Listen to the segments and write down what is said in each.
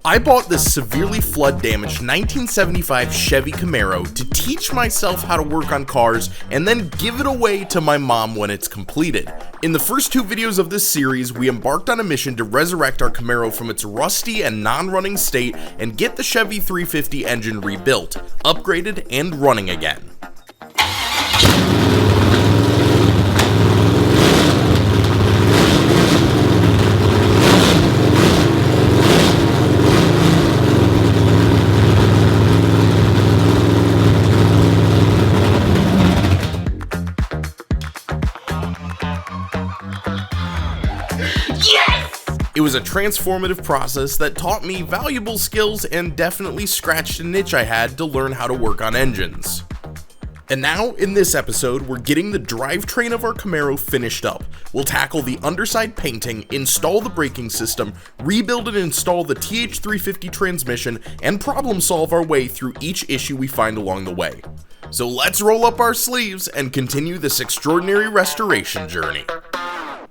I bought this severely flood-damaged 1975 Chevy Camaro to teach myself how to work on cars and then give it away to my mom when it's completed. In the first two videos of this series, we embarked on a mission to resurrect our Camaro from its rusty and non-running state and get the Chevy 350 engine rebuilt, upgraded, and running again. It was a transformative process that taught me valuable skills and definitely scratched a niche I had to learn how to work on engines. And now, in this episode, we're getting the drivetrain of our Camaro finished up. We'll tackle the underside painting, install the braking system, rebuild and install the TH350 transmission, and problem solve our way through each issue we find along the way. So let's roll up our sleeves and continue this extraordinary restoration journey.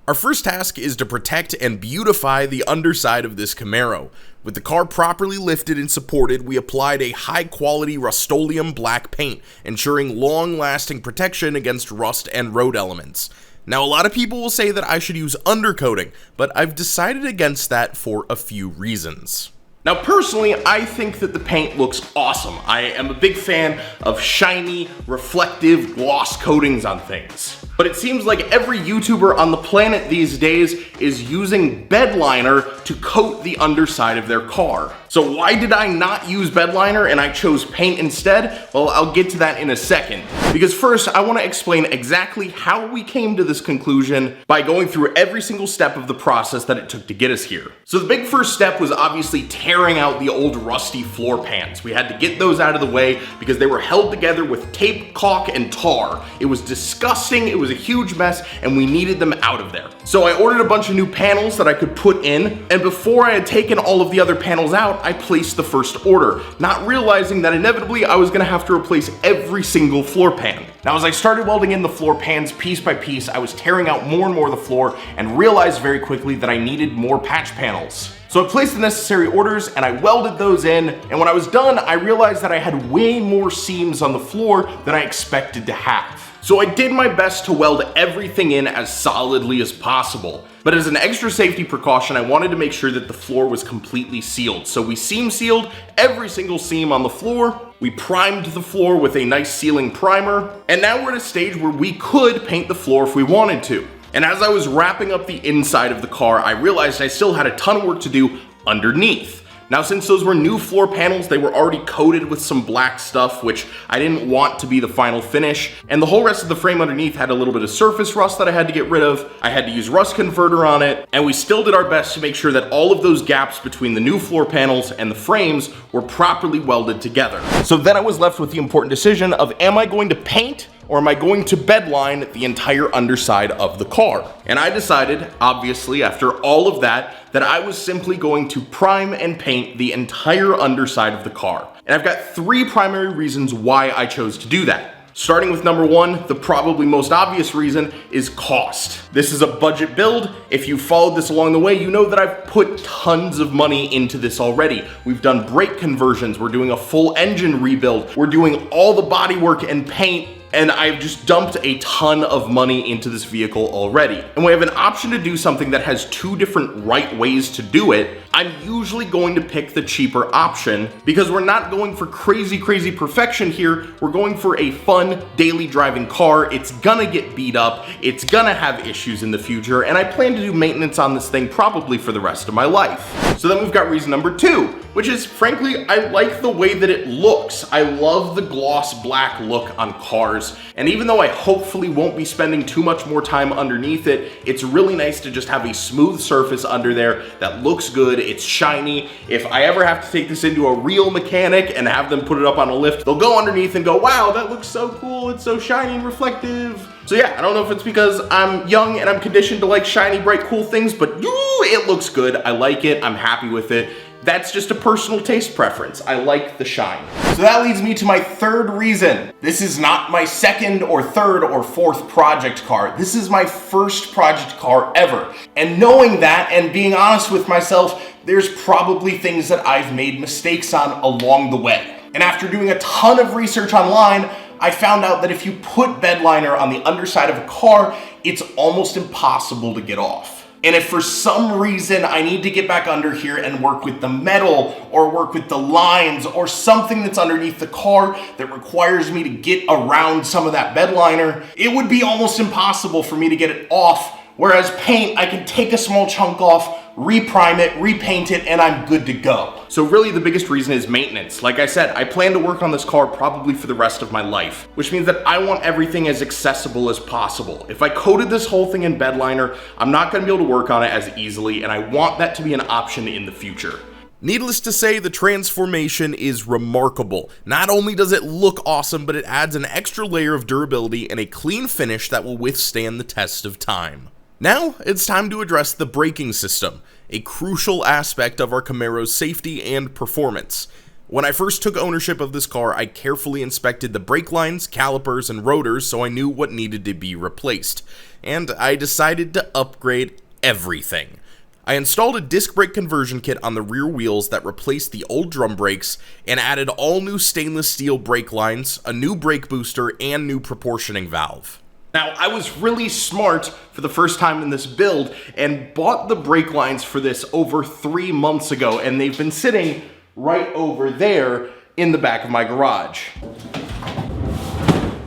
Our first task is to protect and beautify the underside of this Camaro. With the car properly lifted and supported, we applied a high-quality Rust-Oleum black paint, ensuring long-lasting protection against rust and road elements. Now, a lot of people will say that I should use undercoating, but I've decided against that for a few reasons. Now, personally, I think that the paint looks awesome. I am a big fan of shiny, reflective gloss coatings on things. But it seems like every YouTuber on the planet these days is using bed liner to coat the underside of their car. So why did I not use bed liner and I chose paint instead? Well, I'll get to that in a second. Because first, I want to explain exactly how we came to this conclusion by going through every single step of the process that it took to get us here. So the big first step was obviously tearing out the old rusty floor pans. We had to get those out of the way because they were held together with tape, caulk, and tar. It was disgusting, it was a huge mess, and we needed them out of there. So I ordered a bunch of new panels that I could put in, and before I had taken all of the other panels out, I placed the first order, not realizing that inevitably I was gonna have to replace every single floor pan. Now, as I started welding in the floor pans piece by piece, I was tearing out more and more of the floor and realized very quickly that I needed more patch panels. So I placed the necessary orders and I welded those in, and when I was done, I realized that I had way more seams on the floor than I expected to have. So I did my best to weld everything in as solidly as possible. But as an extra safety precaution, I wanted to make sure that the floor was completely sealed. So we seam sealed every single seam on the floor. We primed the floor with a nice sealing primer. And now we're at a stage where we could paint the floor if we wanted to. And as I was wrapping up the inside of the car, I realized I still had a ton of work to do underneath. Now, since those were new floor panels, they were already coated with some black stuff, which I didn't want to be the final finish. And the whole rest of the frame underneath had a little bit of surface rust that I had to get rid of. I had to use rust converter on it, and we still did our best to make sure that all of those gaps between the new floor panels and the frames were properly welded together. So then I was left with the important decision of, am I going to paint or am I going to bedline the entire underside of the car? And I decided, obviously, after all of that I was simply going to prime and paint the entire underside of the car. And I've got three primary reasons why I chose to do that. Starting with number one, the probably most obvious reason is cost. This is a budget build. If you followed this along the way, you know that I've put tons of money into this already. We've done brake conversions, we're doing a full engine rebuild, we're doing all the bodywork and paint, and I've just dumped a ton of money into this vehicle already. And we have an option to do something that has two different right ways to do it. I'm usually going to pick the cheaper option because we're not going for crazy perfection here. We're going for a fun daily driving car. It's gonna get beat up, it's gonna have issues in the future, and I plan to do maintenance on this thing probably for the rest of my life. So then we've got reason number two, which is, frankly, I like the way that it looks. I love the gloss black look on cars, and even though I hopefully won't be spending too much more time underneath it, it's really nice to just have a smooth surface under there that looks good, it's shiny. If I ever have to take this into a real mechanic and have them put it up on a lift, they'll go underneath and go, wow, that looks so cool, it's so shiny and reflective. So yeah, I don't know if it's because I'm young and I'm conditioned to like shiny, bright, cool things, but it looks good. I like it, I'm happy with it. That's just a personal taste preference. I like the shine. So that leads me to my third reason. This is not my second or third or fourth project car. This is my first project car ever. And knowing that and being honest with myself, there's probably things that I've made mistakes on along the way. And after doing a ton of research online, I found out that if you put bed liner on the underside of a car, it's almost impossible to get off. And if for some reason I need to get back under here and work with the metal or work with the lines or something that's underneath the car that requires me to get around some of that bed liner, it would be almost impossible for me to get it off. Whereas paint, I can take a small chunk off, reprime it, repaint it, and I'm good to go. So really the biggest reason is maintenance. Like I said, I plan to work on this car probably for the rest of my life, which means that I want everything as accessible as possible. If I coated this whole thing in bed liner, I'm not gonna be able to work on it as easily, and I want that to be an option in the future. Needless to say, the transformation is remarkable. Not only does it look awesome, but it adds an extra layer of durability and a clean finish that will withstand the test of time. Now, it's time to address the braking system, a crucial aspect of our Camaro's safety and performance. When I first took ownership of this car, I carefully inspected the brake lines, calipers, and rotors so I knew what needed to be replaced. And I decided to upgrade everything. I installed a disc brake conversion kit on the rear wheels that replaced the old drum brakes and added all new stainless steel brake lines, a new brake booster, and new proportioning valve. Now, I was really smart for the first time in this build and bought the brake lines for this over 3 months ago, and they've been sitting right over there in the back of my garage.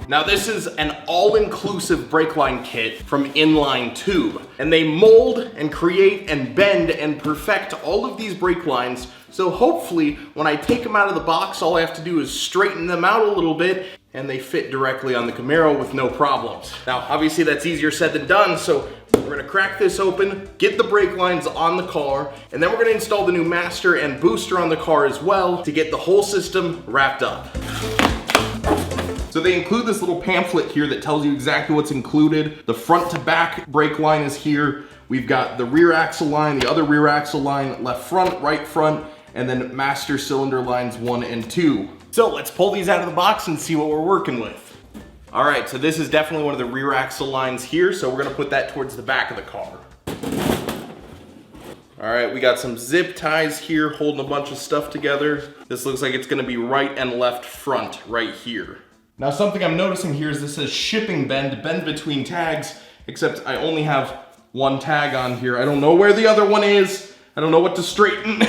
Now, this is an all-inclusive brake line kit from Inline Tube, and they mold and create and bend and perfect all of these brake lines, so hopefully when I take them out of the box, all I have to do is straighten them out a little bit and they fit directly on the Camaro with no problems. Now, obviously that's easier said than done, so we're gonna crack this open, get the brake lines on the car, and then we're gonna install the new master and booster on the car as well to get the whole system wrapped up. So they include this little pamphlet here that tells you exactly what's included. The front to back brake line is here. We've got the rear axle line, the other rear axle line, left front, right front, and then master cylinder lines 1 and 2. So let's pull these out of the box and see what we're working with. All right, so this is definitely one of the rear axle lines here, so we're gonna put that towards the back of the car. All right, we got some zip ties here holding a bunch of stuff together. This looks like it's gonna be right and left front right here. Now, something I'm noticing here is this says shipping bend between tags, except I only have one tag on here. I don't know where the other one is. I don't know what to straighten.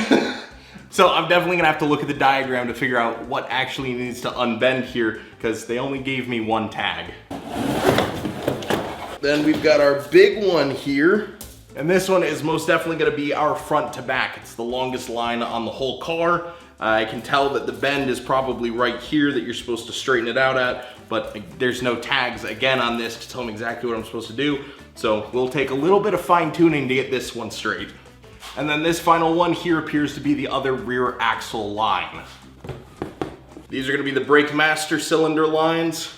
So I'm definitely gonna have to look at the diagram to figure out what actually needs to unbend here, because they only gave me one tag. Then we've got our big one here. And this one is most definitely gonna be our front to back. It's the longest line on the whole car. I can tell that the bend is probably right here that you're supposed to straighten it out at, but there's no tags again on this to tell me exactly what I'm supposed to do. So we'll take a little bit of fine tuning to get this one straight. And then this final one here appears to be the other rear axle line. These are gonna be the brake master cylinder lines,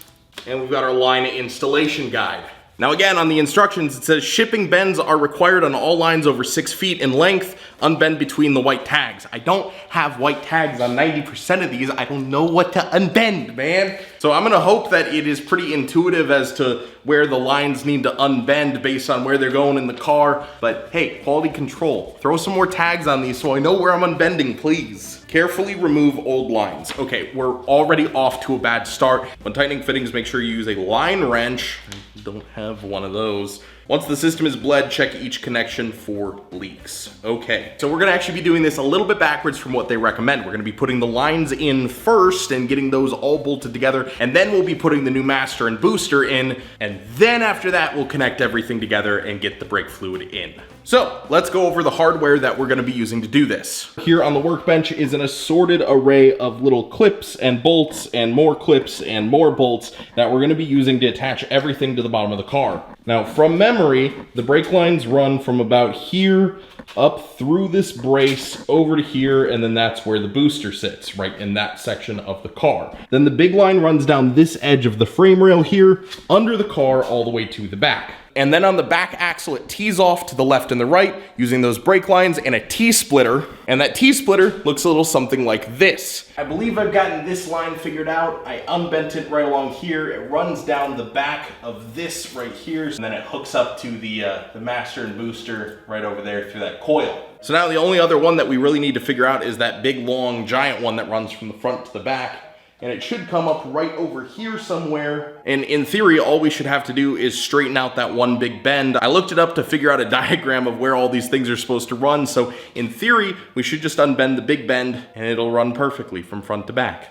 and we've got our line installation guide. Now again, on the instructions, it says shipping bends are required on all lines over 6 feet in length, unbend between the white tags. I don't have white tags on 90% of these. I don't know what to unbend, man. So I'm gonna hope that it is pretty intuitive as to where the lines need to unbend based on where they're going in the car. But hey, quality control. Throw some more tags on these so I know where I'm unbending, please. Carefully remove old lines. Okay, we're already off to a bad start. When tightening fittings, make sure you use a line wrench. I don't have one of those. Once the system is bled, check each connection for leaks. Okay, so we're gonna actually be doing this a little bit backwards from what they recommend. We're gonna be putting the lines in first and getting those all bolted together, and then we'll be putting the new master and booster in, and then after that, we'll connect everything together and get the brake fluid in. So let's go over the hardware that we're gonna be using to do this. Here on the workbench is an assorted array of little clips and bolts and more clips and more bolts that we're gonna be using to attach everything to the bottom of the car. Now, from memory, the brake lines run from about here up through this brace over to here, and then that's where the booster sits, right in that section of the car. Then the big line runs down this edge of the frame rail here, under the car all the way to the back. And then on the back axle, it tees off to the left and the right using those brake lines and a T-splitter. And that T-splitter looks a little something like this. I believe I've gotten this line figured out. I unbent it right along here. It runs down the back of this right here, and then it hooks up to the master and booster right over there through that coil. So now the only other one that we really need to figure out is that big, long, giant one that runs from the front to the back. And it should come up right over here somewhere. And in theory, all we should have to do is straighten out that one big bend. I looked it up to figure out a diagram of where all these things are supposed to run. So in theory, we should just unbend the big bend and it'll run perfectly from front to back.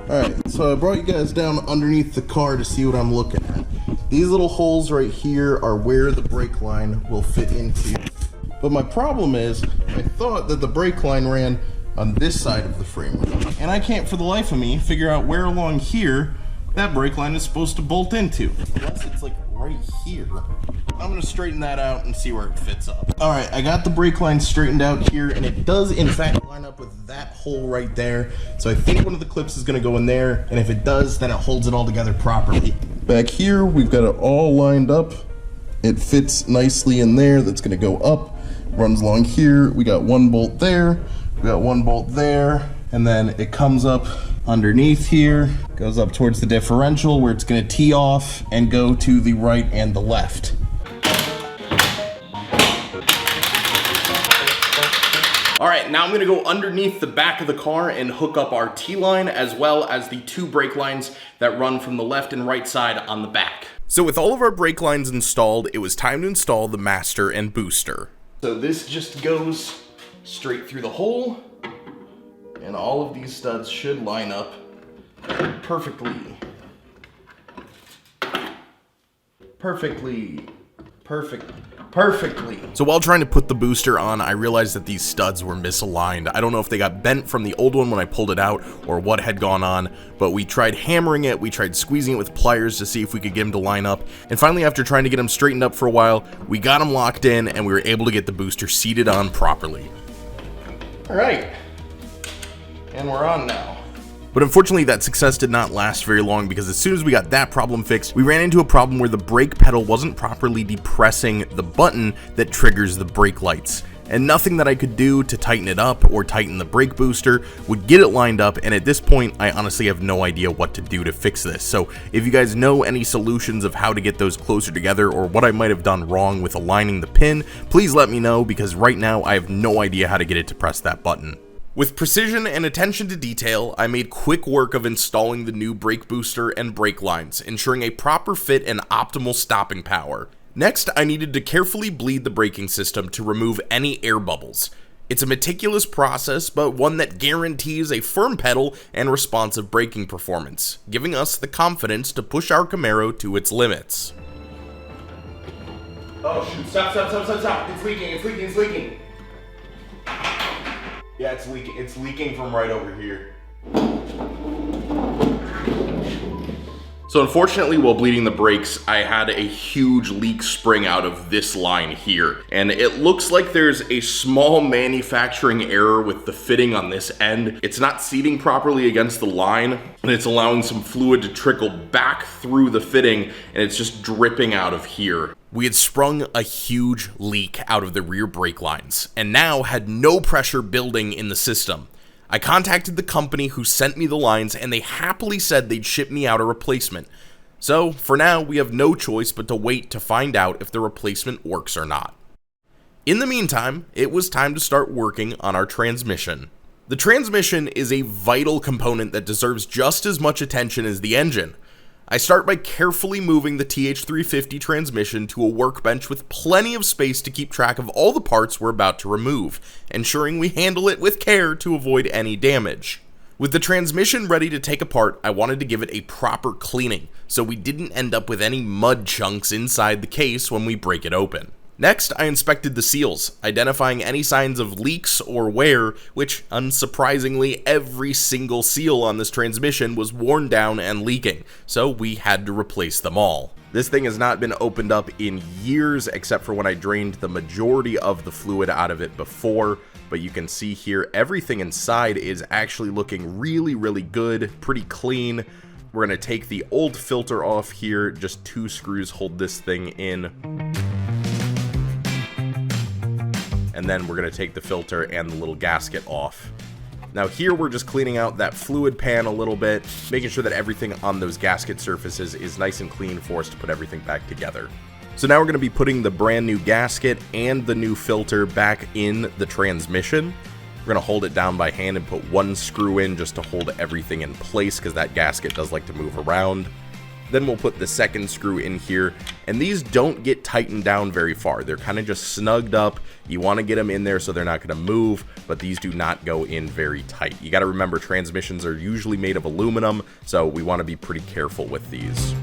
All right, so I brought you guys down underneath the car to see what I'm looking at. These little holes right here are where the brake line will fit into. But my problem is, I thought that the brake line ran on this side of the framework. And I can't for the life of me figure out where along here that brake line is supposed to bolt into. Unless it's like right here. I'm gonna straighten that out and see where it fits up. All right, I got the brake line straightened out here, and it does in fact line up with that hole right there. So I think one of the clips is gonna go in there, and if it does, then it holds it all together properly. Back here, we've got it all lined up. It fits nicely in there. That's gonna go up. Runs along here. We got one bolt there, we got one bolt there, and then it comes up underneath here, goes up towards the differential where it's going to tee off and go to the right and the left. All right, now I'm gonna go underneath the back of the car and hook up our T-line as well as the two brake lines that run from the left and right side on the back. So with all of our brake lines installed, it was time to install the master and booster. So this just goes straight through the hole, and all of these studs should line up perfectly. Perfectly. So while trying to put the booster on, I realized that these studs were misaligned. I don't know if they got bent from the old one when I pulled it out or what had gone on, but we tried hammering it, we tried squeezing it with pliers to see if we could get them to line up, and finally after trying to get them straightened up for a while, we got them locked in and we were able to get the booster seated on properly. All right, and we're on now. But unfortunately, that success did not last very long because as soon as we got that problem fixed, we ran into a problem where the brake pedal wasn't properly depressing the button that triggers the brake lights. And nothing that I could do to tighten it up or tighten the brake booster would get it lined up, and at this point, I honestly have no idea what to do to fix this. So if you guys know any solutions of how to get those closer together or what I might have done wrong with aligning the pin, please let me know because right now I have no idea how to get it to press that button. With precision and attention to detail, I made quick work of installing the new brake booster and brake lines, ensuring a proper fit and optimal stopping power. Next, I needed to carefully bleed the braking system to remove any air bubbles. It's a meticulous process, but one that guarantees a firm pedal and responsive braking performance, giving us the confidence to push our Camaro to its limits. Oh shoot, stop, it's leaking. Yeah, it's leaking from right over here. So unfortunately, while bleeding the brakes, I had a huge leak spring out of this line here. And it looks like there's a small manufacturing error with the fitting on this end. It's not seating properly against the line, and it's allowing some fluid to trickle back through the fitting, and it's just dripping out of here. We had sprung a huge leak out of the rear brake lines, and now had no pressure building in the system. I contacted the company who sent me the lines, and they happily said they'd ship me out a replacement. So, for now, we have no choice but to wait to find out if the replacement works or not. In the meantime, it was time to start working on our transmission. The transmission is a vital component that deserves just as much attention as the engine. I start by carefully moving the TH350 transmission to a workbench with plenty of space to keep track of all the parts we're about to remove, ensuring we handle it with care to avoid any damage. With the transmission ready to take apart, I wanted to give it a proper cleaning, so we didn't end up with any mud chunks inside the case when we break it open. Next, I inspected the seals, identifying any signs of leaks or wear, which, unsurprisingly, every single seal on this transmission was worn down and leaking, so we had to replace them all. This thing has not been opened up in years, except for when I drained the majority of the fluid out of it before, but you can see here, everything inside is actually looking really good, pretty clean. We're going to take the old filter off here. Just 2 screws hold this thing in. And then we're going to take the filter and the little gasket off. Now here we're just cleaning out that fluid pan a little bit, making sure that everything on those gasket surfaces is nice and clean for us to put everything back together. So now we're going to be putting the brand new gasket and the new filter back in the transmission. We're going to hold it down by hand and put 1 screw in just to hold everything in place because that gasket does like to move around. Then we'll put the 2nd screw in here, and these don't get tightened down very far. They're kind of just snugged up. You want to get them in there so they're not going to move, but these do not go in very tight. You got to remember, transmissions are usually made of aluminum, so we want to be pretty careful with these.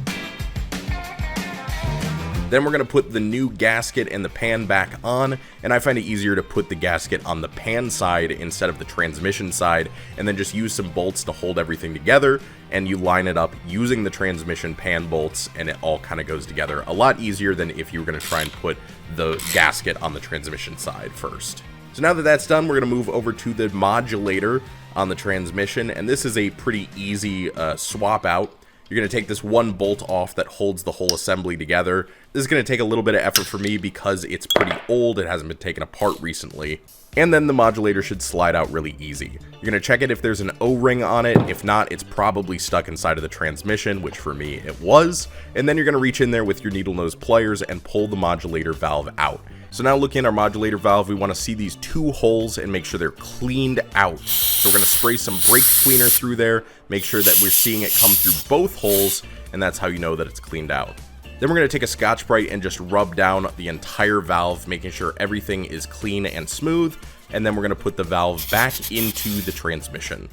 Then we're going to put the new gasket and the pan back on, and I find it easier to put the gasket on the pan side instead of the transmission side, and then just use some bolts to hold everything together, and you line it up using the transmission pan bolts, and it all kind of goes together a lot easier than if you were going to try and put the gasket on the transmission side first. So now that that's done, we're going to move over to the modulator on the transmission, and this is a pretty easy swap out. You're going to take this 1 bolt off that holds the whole assembly together. This is going to take a little bit of effort for me because it's pretty old. It hasn't been taken apart recently. And then the modulator should slide out really easy. You're going to check it if there's an O-ring on it. If not, it's probably stuck inside of the transmission, which for me it was. And then you're going to reach in there with your needle nose pliers and pull the modulator valve out. So now looking at our modulator valve, we want to see these 2 holes and make sure they're cleaned out. So we're going to spray some brake cleaner through there, make sure that we're seeing it come through both holes, and that's how you know that it's cleaned out. Then we're going to take a Scotch-Brite and just rub down the entire valve, making sure everything is clean and smooth, and then we're going to put the valve back into the transmission.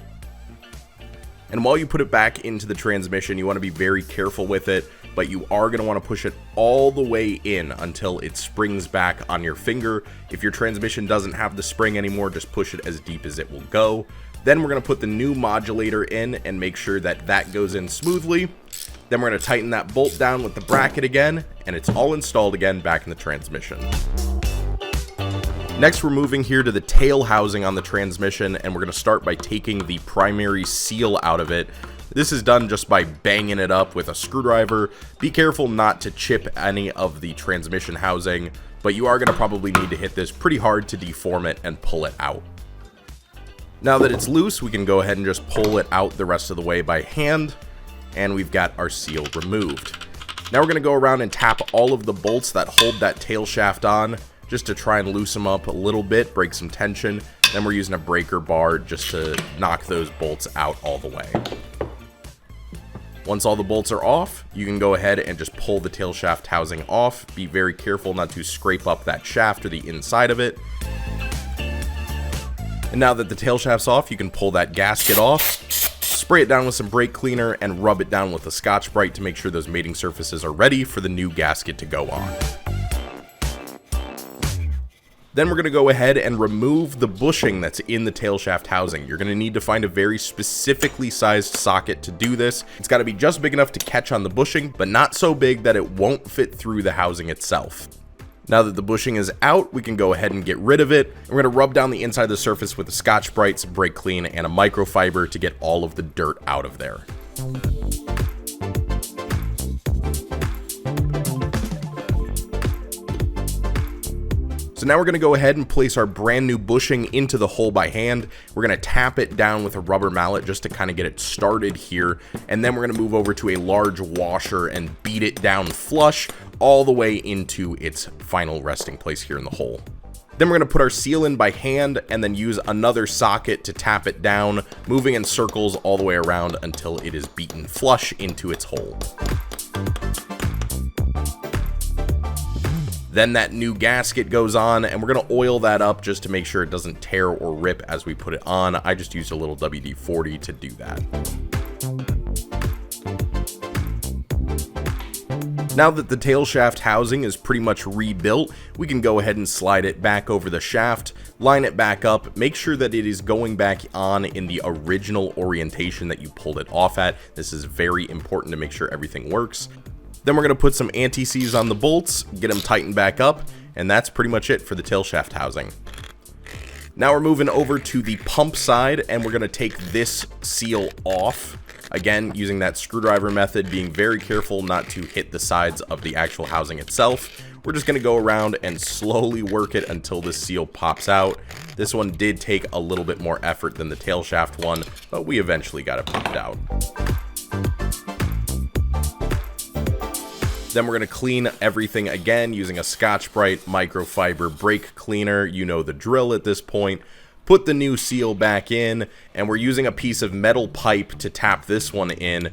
And while you put it back into the transmission, you want to be very careful with it, but you are going to want to push it all the way in until it springs back on your finger. If your transmission doesn't have the spring anymore, just push it as deep as it will go. Then we're going to put the new modulator in and make sure that that goes in smoothly. Then we're going to tighten that bolt down with the bracket again, and it's all installed again back in the transmission. Next, we're moving here to the tail housing on the transmission, and we're going to start by taking the primary seal out of it. This is done just by banging it up with a screwdriver. Be careful not to chip any of the transmission housing, but you are going to probably need to hit this pretty hard to deform it and pull it out. Now that it's loose, we can go ahead and just pull it out the rest of the way by hand, and we've got our seal removed. Now we're going to go around and tap all of the bolts that hold that tail shaft on, just to try and loosen them up a little bit, break some tension. Then we're using a breaker bar just to knock those bolts out all the way. Once all the bolts are off, you can go ahead and just pull the tail shaft housing off. Be very careful not to scrape up that shaft or the inside of it. And now that the tail shaft's off, you can pull that gasket off, spray it down with some brake cleaner, and rub it down with a Scotch-Brite to make sure those mating surfaces are ready for the new gasket to go on. Then we're going to go ahead and remove the bushing that's in the tail shaft housing. You're going to need to find a very specifically sized socket to do this. It's got to be just big enough to catch on the bushing, but not so big that it won't fit through the housing itself. Now that the bushing is out, we can go ahead and get rid of it. We're going to rub down the inside of the surface with a Scotch-Brite, some brake clean, and a microfiber to get all of the dirt out of there. So now we're going to go ahead and place our brand new bushing into the hole by hand. We're going to tap it down with a rubber mallet just to kind of get it started here. And then we're going to move over to a large washer and beat it down flush all the way into its final resting place here in the hole. Then we're going to put our seal in by hand and then use another socket to tap it down, moving in circles all the way around until it is beaten flush into its hole. Then that new gasket goes on, and we're going to oil that up just to make sure it doesn't tear or rip as we put it on. I just used a little WD-40 to do that. Now that the tail shaft housing is pretty much rebuilt, we can go ahead and slide it back over the shaft, line it back up, make sure that it is going back on in the original orientation that you pulled it off at. This is very important to make sure everything works. Then we're going to put some anti-seize on the bolts, get them tightened back up, and that's pretty much it for the tail shaft housing. Now we're moving over to the pump side, and we're going to take this seal off. Again, using that screwdriver method, being very careful not to hit the sides of the actual housing itself. We're just going to go around and slowly work it until this seal pops out. This one did take a little bit more effort than the tail shaft one, but we eventually got it popped out. Then we're going to clean everything again using a Scotch-Brite microfiber brake cleaner. You know the drill at this point. Put the new seal back in, and we're using a piece of metal pipe to tap this one in.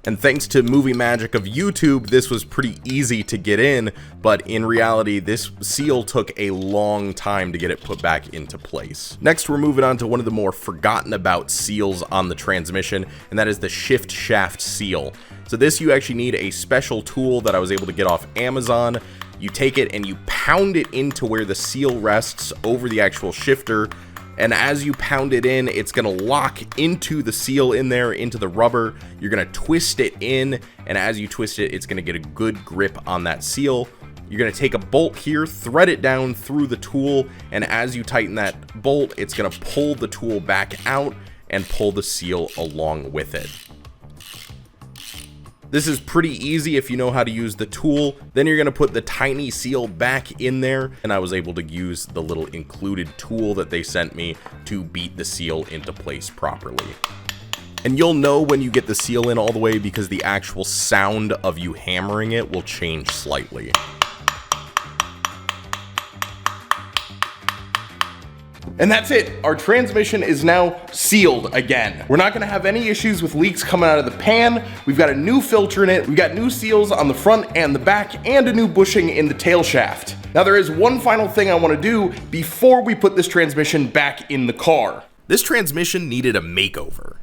And thanks to movie magic of YouTube, this was pretty easy to get in, but in reality, this seal took a long time to get it put back into place. Next, we're moving on to one of the more forgotten about seals on the transmission, and that is the shift shaft seal. So this, you actually need a special tool that I was able to get off Amazon. You take it and you pound it into where the seal rests over the actual shifter. And as you pound it in, it's going to lock into the seal in there, into the rubber. You're going to twist it in, and as you twist it, it's going to get a good grip on that seal. You're going to take a bolt here, thread it down through the tool, and as you tighten that bolt, it's going to pull the tool back out and pull the seal along with it. This is pretty easy if you know how to use the tool. Then you're going to put the tiny seal back in there, and I was able to use the little included tool that they sent me to beat the seal into place properly. And you'll know when you get the seal in all the way because the actual sound of you hammering it will change slightly. And that's it. Our transmission is now sealed again. We're not gonna have any issues with leaks coming out of the pan. We've got a new filter in it. We've got new seals on the front and the back and a new bushing in the tail shaft. Now there is one final thing I wanna do before we put this transmission back in the car. This transmission needed a makeover.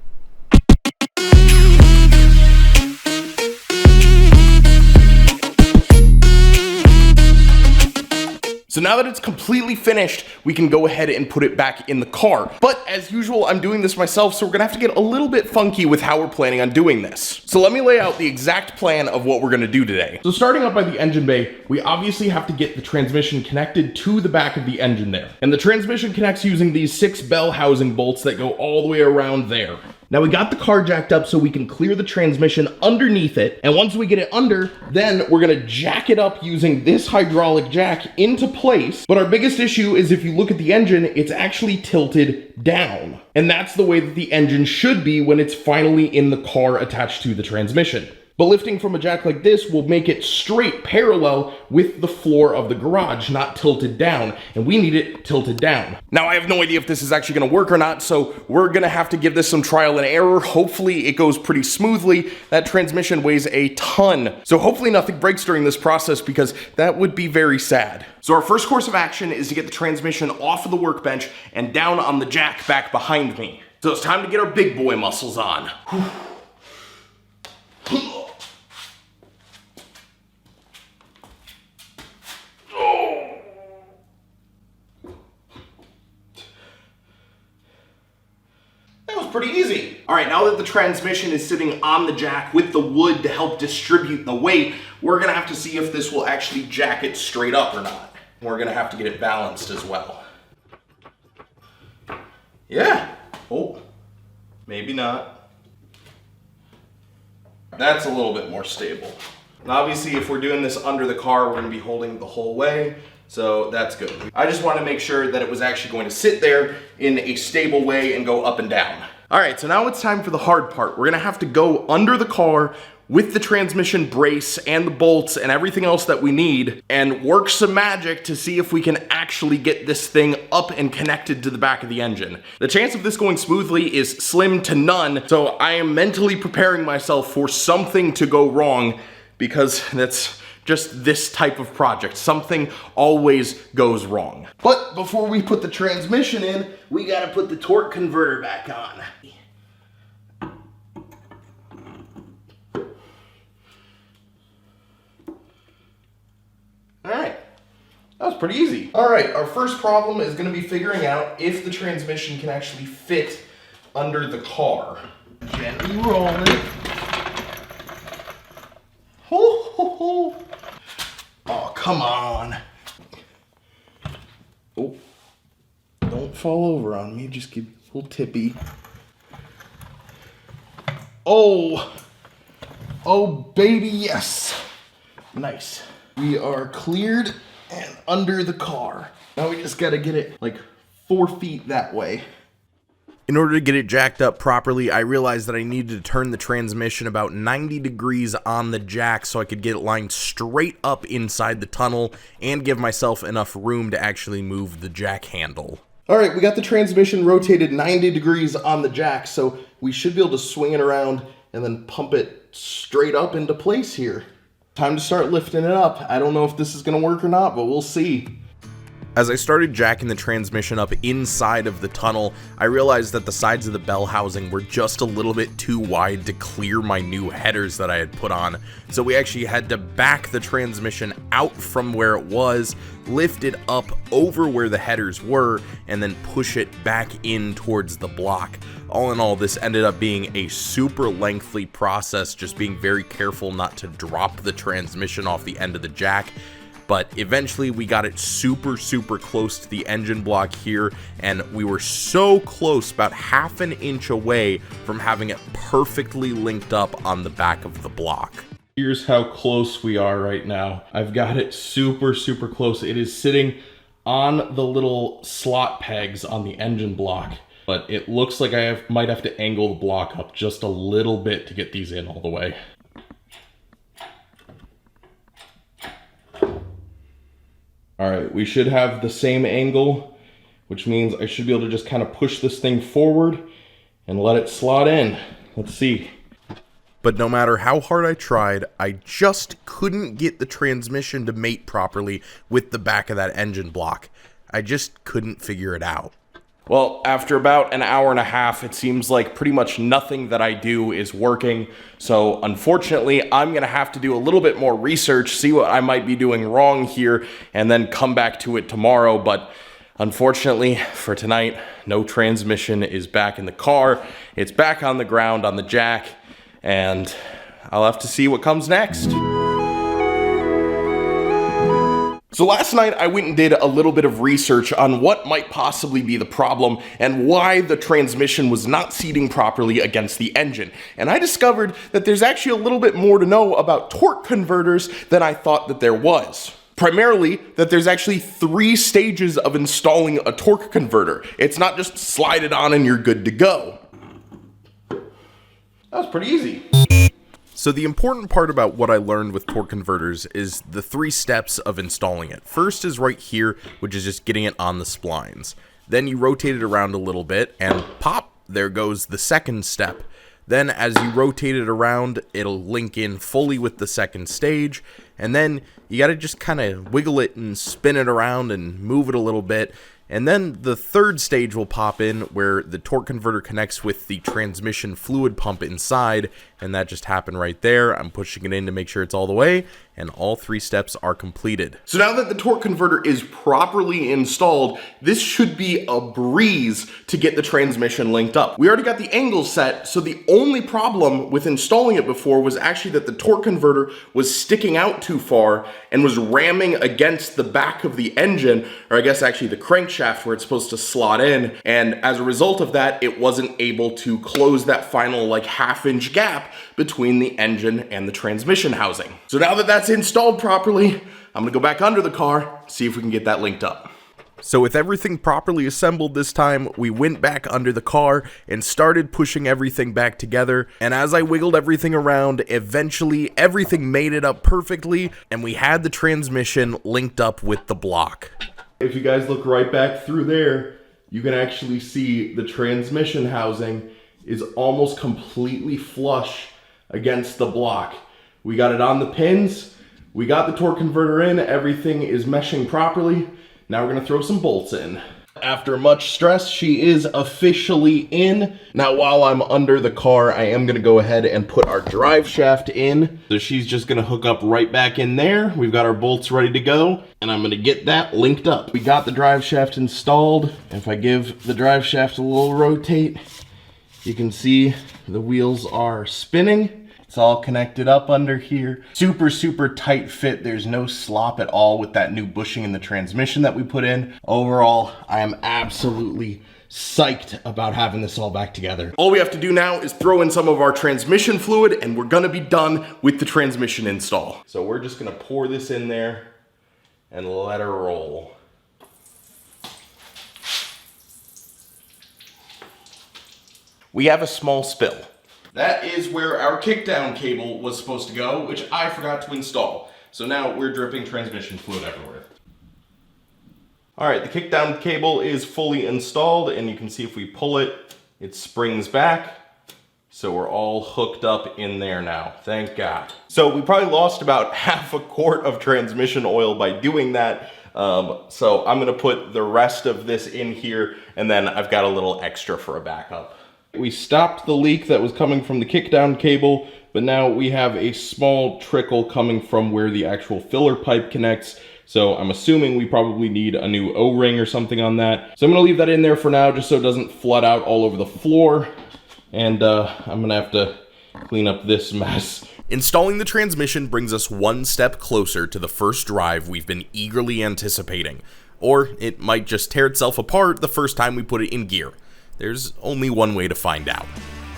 So now that it's completely finished, we can go ahead and put it back in the car. But as usual, I'm doing this myself, so we're gonna have to get a little bit funky with how we're planning on doing this. So let me lay out the exact plan of what we're gonna do today. So starting up by the engine bay, we obviously have to get the transmission connected to the back of the engine there. And the transmission connects using these 6 bell housing bolts that go all the way around there. Now we got the car jacked up so we can clear the transmission underneath it, and once we get it under, then we're gonna jack it up using this hydraulic jack into place. But our biggest issue is if you look at the engine, it's actually tilted down. And that's the way that the engine should be when it's finally in the car attached to the transmission. But lifting from a jack like this will make it straight parallel with the floor of the garage, not tilted down, and we need it tilted down. Now I have no idea if this is actually gonna work or not, so we're gonna have to give this some trial and error. Hopefully it goes pretty smoothly. That transmission weighs a ton, so hopefully nothing breaks during this process because that would be very sad. So our first course of action is to get the transmission off of the workbench and down on the jack back behind me. So it's time to get our big boy muscles on. Pretty easy. All right, now that the transmission is sitting on the jack with the wood to help distribute the weight, we're gonna have to see if this will actually jack it straight up or not. We're gonna have to get it balanced as well. Yeah. Oh, maybe not. That's a little bit more stable. And obviously, if we're doing this under the car, we're gonna be holding the whole way. So that's good. I just want to make sure that it was actually going to sit there in a stable way and go up and down. All right, so now it's time for the hard part. We're gonna have to go under the car with the transmission brace and the bolts and everything else that we need and work some magic to see if we can actually get this thing up and connected to the back of the engine. The chance of this going smoothly is slim to none, so I am mentally preparing myself for something to go wrong because that's just this type of project. Something always goes wrong. But before we put the transmission in, we gotta put the torque converter back on. All right, that was pretty easy. All right, our first problem is gonna be figuring out if the transmission can actually fit under the car. Gently rolling. Ho, ho, ho. Oh, come on. Oh, don't fall over on me, just get a little tippy. Oh baby, yes. Nice. We are cleared and under the car. Now we just gotta get it like 4 feet that way. In order to get it jacked up properly, I realized that I needed to turn the transmission about 90 degrees on the jack so I could get it lined straight up inside the tunnel and give myself enough room to actually move the jack handle. Alright, we got the transmission rotated 90 degrees on the jack, so we should be able to swing it around and then pump it straight up into place here. Time to start lifting it up. I don't know if this is going to work or not, but we'll see. As I started jacking the transmission up inside of the tunnel, I realized that the sides of the bell housing were just a little bit too wide to clear my new headers that I had put on. So we actually had to back the transmission out from where it was, lift it up over where the headers were, and then push it back in towards the block. All in all, this ended up being a super lengthy process, just being very careful not to drop the transmission off the end of the jack. But eventually we got it super close to the engine block here, and we were so close, about half an inch away from having it perfectly linked up on the back of the block. Here's how close we are right now. I've got it super close. It is sitting on the little slot pegs on the engine block, but it looks like I might have to angle the block up just a little bit to get these in all the way. All right, we should have the same angle, which means I should be able to just kind of push this thing forward and let it slot in. Let's see. But no matter how hard I tried, I just couldn't get the transmission to mate properly with the back of that engine block. I just couldn't figure it out. Well, after about an hour and a half, it seems like pretty much nothing that I do is working. So unfortunately, I'm going to have to do a little bit more research, see what I might be doing wrong here, and then come back to it tomorrow. But unfortunately for tonight, no transmission is back in the car. It's back on the ground on the jack, and I'll have to see what comes next. So last night I went and did a little bit of research on what might possibly be the problem and why the transmission was not seating properly against the engine. And I discovered that there's actually a little bit more to know about torque converters than I thought that there was. Primarily, that there's actually 3 stages of installing a torque converter. It's not just slide it on and you're good to go. That was pretty easy. So the important part about what I learned with torque converters is the 3 steps of installing it. First is right here, which is just getting it on the splines. Then you rotate it around a little bit and pop, there goes the second step. Then as you rotate it around, it'll link in fully with the second stage. And then you gotta just kind of wiggle it and spin it around and move it a little bit. And then the third stage will pop in where the torque converter connects with the transmission fluid pump inside, and that just happened right there. I'm pushing it in to make sure it's all the way, and all 3 steps are completed. So now that the torque converter is properly installed, this should be a breeze to get the transmission linked up. We already got the angle set, so the only problem with installing it before was actually that the torque converter was sticking out too far and was ramming against the back of the engine, or I guess actually the crankshaft where it's supposed to slot in, and as a result of that, it wasn't able to close that final like half-inch gap between the engine and the transmission housing. So now that that's installed properly, I'm gonna go back under the car, see if we can get that linked up. So with everything properly assembled this time, we went back under the car and started pushing everything back together. And as I wiggled everything around, eventually everything made it up perfectly, and we had the transmission linked up with the block. If you guys look right back through there, you can actually see the transmission housing is almost completely flush against the block. We got it on the pins, we got the torque converter in, everything is meshing properly. Now we're gonna throw some bolts in. After much stress, she is officially in. Now while I'm under the car, I am gonna go ahead and put our drive shaft in. So she's just gonna hook up right back in there. We've got our bolts ready to go, and I'm gonna get that linked up. We got the drive shaft installed. If I give the drive shaft a little rotate, you can see the wheels are spinning. It's all connected up under here. Super tight fit. There's no slop at all with that new bushing in the transmission that we put in. Overall, I am absolutely psyched about having this all back together. All we have to do now is throw in some of our transmission fluid and we're gonna be done with the transmission install. So we're just gonna pour this in there and let her roll. We have a small spill. That is where our kickdown cable was supposed to go, which I forgot to install. So now we're dripping transmission fluid everywhere. All right, the kickdown cable is fully installed, and you can see if we pull it, it springs back. So we're all hooked up in there now, thank God. So we probably lost about half a quart of transmission oil by doing that. So I'm gonna put the rest of this in here, and then I've got a little extra for a backup. We stopped the leak that was coming from the kickdown cable, but now we have a small trickle coming from where the actual filler pipe connects. So I'm assuming we probably need a new O-ring or something on that. So I'm gonna leave that in there for now just so it doesn't flood out all over the floor. And I'm gonna have to clean up this mess. Installing the transmission brings us one step closer to the first drive we've been eagerly anticipating. Or it might just tear itself apart the first time we put it in gear. There's only one way to find out.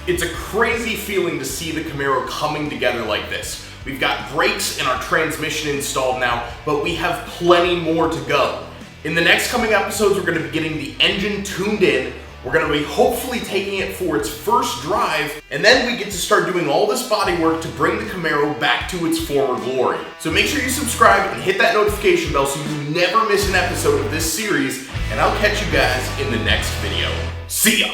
It's a crazy feeling to see the Camaro coming together like this. We've got brakes and our transmission installed now, but we have plenty more to go. In the next coming episodes, we're going to be getting the engine tuned in. We're going to be hopefully taking it for its first drive, and then we get to start doing all this body work to bring the Camaro back to its former glory. So make sure you subscribe and hit that notification bell so you never miss an episode of this series, and I'll catch you guys in the next video. See ya!